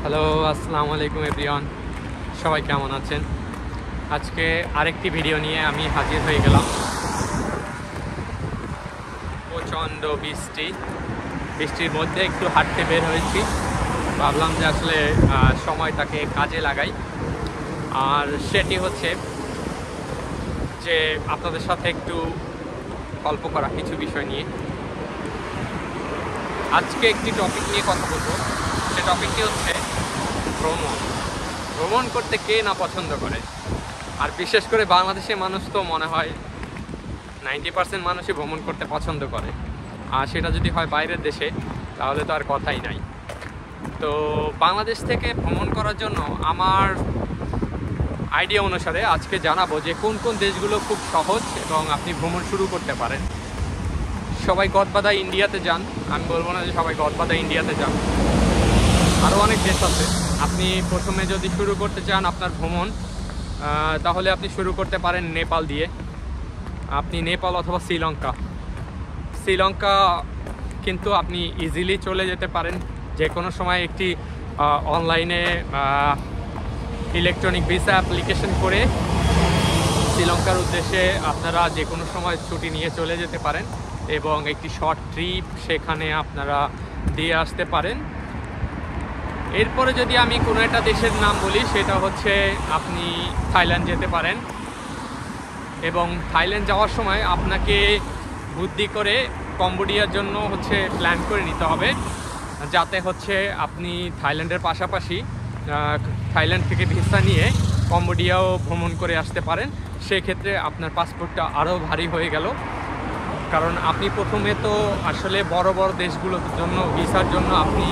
Hello, আসসালামু আলাইকুম everyone. সবাই কেমন আছেন? আজকে আরেকটি ভিডিও নিয়ে আমি হাজির হয়ে গেলাম। প্রচণ্ড বৃষ্টির মধ্যে একটু হাঁটতে বের হয়েছি। ভাবলাম যে আসলে সময়টাকে কাজে লাগাই। আর সেটি হচ্ছে যে আপনাদের সাথে একটু গল্প করা কিছু বিষয় নিয়ে। আজকে একটি টপিক নিয়ে কথা বলবো। সে টপিকটি হচ্ছে ভ্রমণ করতে কে না পছন্দ করে। আর বিশেষ করে বাংলাদেশের মানুষ তো মনে হয় 90% মানুষই ভ্রমণ করতে পছন্দ করে। আর সেটা যদি হয় বাইরের দেশে, তাহলে তো আর কথাই নাই। তো বাংলাদেশ থেকে ভ্রমণ করার জন্য আমার আইডিয়া অনুসারে আজকে জানাবো যে কোন কোন দেশগুলো খুব সহজ এবং আপনি ভ্রমণ শুরু করতে পারেন। সবাই গদবাদা ইন্ডিয়াতে যান, আমি বলবো না যে সবাই গদবাদা ইন্ডিয়াতে যান। আরও অনেক দেশ আছে। আপনি প্রথমে যদি শুরু করতে চান আপনার ভ্রমণ, তাহলে আপনি শুরু করতে পারেন নেপাল দিয়ে। আপনি নেপাল অথবা শ্রীলঙ্কা কিন্তু আপনি ইজিলি চলে যেতে পারেন যে কোনো সময়। একটি অনলাইনে ইলেকট্রনিক ভিসা অ্যাপ্লিকেশন করে শ্রীলঙ্কার উদ্দেশ্যে আপনারা যে কোনো সময় ছুটি নিয়ে চলে যেতে পারেন এবং একটি শর্ট ট্রিপ সেখানে আপনারা দিয়ে আসতে পারেন। এরপরে যদি আমি কোনো একটা দেশের নাম বলি, সেটা হচ্ছে আপনি থাইল্যান্ড যেতে পারেন। এবং থাইল্যান্ড যাওয়ার সময় আপনাকে বুদ্ধি করে কম্বোডিয়ার জন্য প্ল্যান করে নিতে হবে, যাতে আপনি থাইল্যান্ডের পাশাপাশি থাইল্যান্ড থেকে ভিসা নিয়ে কম্বোডিয়াও ভ্রমণ করে আসতে পারেন। সেক্ষেত্রে আপনার পাসপোর্টটা আরও ভারী হয়ে গেল, কারণ আপনি প্রথমে তো আসলে বড় বড় দেশগুলোর জন্য ভিসার জন্য আপনি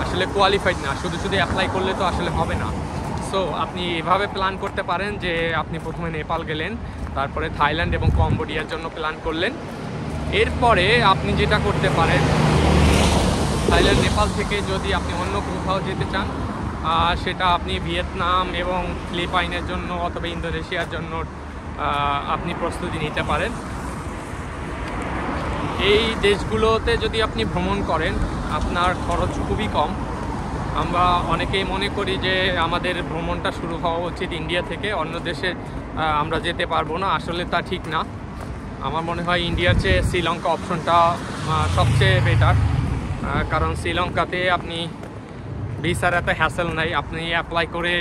আসলে কোয়ালিফাইড না। শুধু অ্যাপ্লাই করলে তো আসলে হবে না। সো আপনি এভাবে প্ল্যান করতে পারেন যে আপনি প্রথমে নেপাল গেলেন, তারপরে থাইল্যান্ড এবং কম্বোডিয়ার জন্য প্ল্যান করলেন। এরপরে আপনি যেটা করতে পারেন, থাইল্যান্ড নেপাল থেকে যদি আপনি অন্য কোথাও যেতে চান, সেটা আপনি ভিয়েতনাম এবং ফিলিপাইনের জন্য অথবা ইন্দোনেশিয়ার জন্য আপনি প্রস্তুতি নিতে পারেন। এই দেশগুলোতে যদি আপনি ভ্রমণ করেন, আপনার খরচ খুবই কম। আমরা অনেকেই মনে করি যে আমাদের ভ্রমণটা শুরু হওয়া উচিত ইন্ডিয়া থেকে, অন্য দেশে আমরা যেতে পারবো না। আসলে তা ঠিক না। আমার মনে হয় ইন্ডিয়ার চেয়ে শ্রীলঙ্কা অপশনটা সবচেয়ে বেটার, কারণ শ্রীলঙ্কাতে আপনি ভিসার এত হ্যাসেল নাই। আপনি অ্যাপ্লাই করে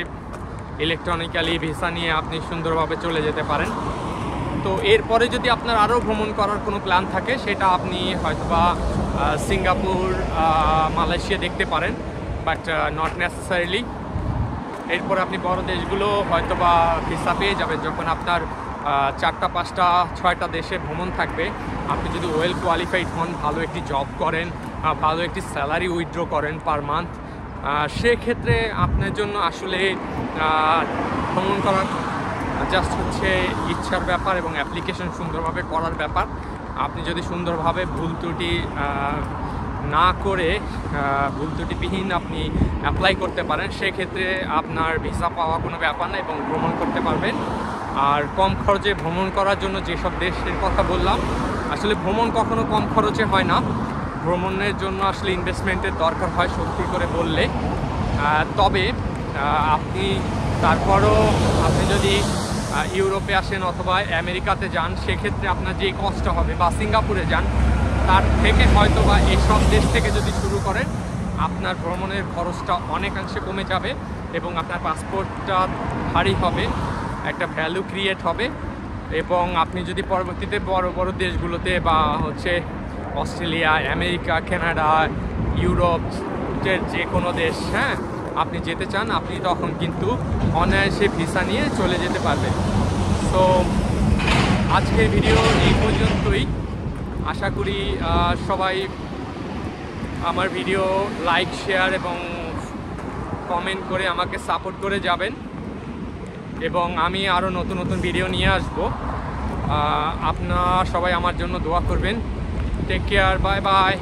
ইলেকট্রনিক্যালি ভিসা নিয়ে আপনি সুন্দরভাবে চলে যেতে পারেন। তো এরপরে যদি আপনার আরও ভ্রমণ করার কোনো প্ল্যান থাকে, সেটা আপনি হয়তোবা সিঙ্গাপুর, মালয়েশিয়া দেখতে পারেন, বাট নট নেসেসারিলি। এরপরে আপনি বড় দেশগুলো হয়তোবা ভিসা পেয়ে যাবেন যখন আপনার 4টা 5টা 6টা দেশে ভ্রমণ থাকবে। আপনি যদি ওয়েল কোয়ালিফাইড হন, ভালো একটি জব করেন, ভালো একটি স্যালারি উইথড্র করেন পার মান্থ, সেক্ষেত্রে আপনার জন্য আসলে ভ্রমণ করার জাস্ট ইচ্ছার ব্যাপার এবং অ্যাপ্লিকেশন সুন্দরভাবে করার ব্যাপার। আপনি যদি সুন্দরভাবে ভুল ত্রুটিবিহীন আপনি অ্যাপ্লাই করতে পারেন, সেক্ষেত্রে আপনার ভিসা পাওয়া কোনো ব্যাপার না এবং ভ্রমণ করতে পারবেন। আর কম খরচে ভ্রমণ করার জন্য যেসব দেশের কথা বললাম, আসলে ভ্রমণ কখনো কম খরচে হয় না। ভ্রমণের জন্য আসলে ইনভেস্টমেন্টের দরকার হয়, সত্যি করে বললে। তবে আপনি যদি ইউরোপে আসেন অথবা আমেরিকাতে যান, সেক্ষেত্রে আপনার যে কষ্ট হবে, বা সিঙ্গাপুরে যান, তার থেকে হয়তোবা এইসব দেশ থেকে যদি শুরু করেন, আপনার ভ্রমণের খরচটা অনেকাংশে কমে যাবে এবং আপনার পাসপোর্টটা ভারী হবে, একটা ভ্যালু ক্রিয়েট হবে। এবং আপনি যদি পরবর্তীতে বড় বড় দেশগুলোতে বা অস্ট্রেলিয়া, আমেরিকা, কানাডা, ইউরোপের যে কোনো দেশ আপনি যেতে চান, আপনি তখন কিন্তু অনায়াসে ভিসা নিয়ে চলে যেতে পারবেন। তো আজকের ভিডিও এই পর্যন্তই। আশা করি সবাই আমার ভিডিও লাইক, শেয়ার এবং কমেন্ট করে আমাকে সাপোর্ট করে যাবেন, এবং আমি আরও নতুন নতুন ভিডিও নিয়ে আসব। আপনারা সবাই আমার জন্য দোয়া করবেন। Take care, bye by.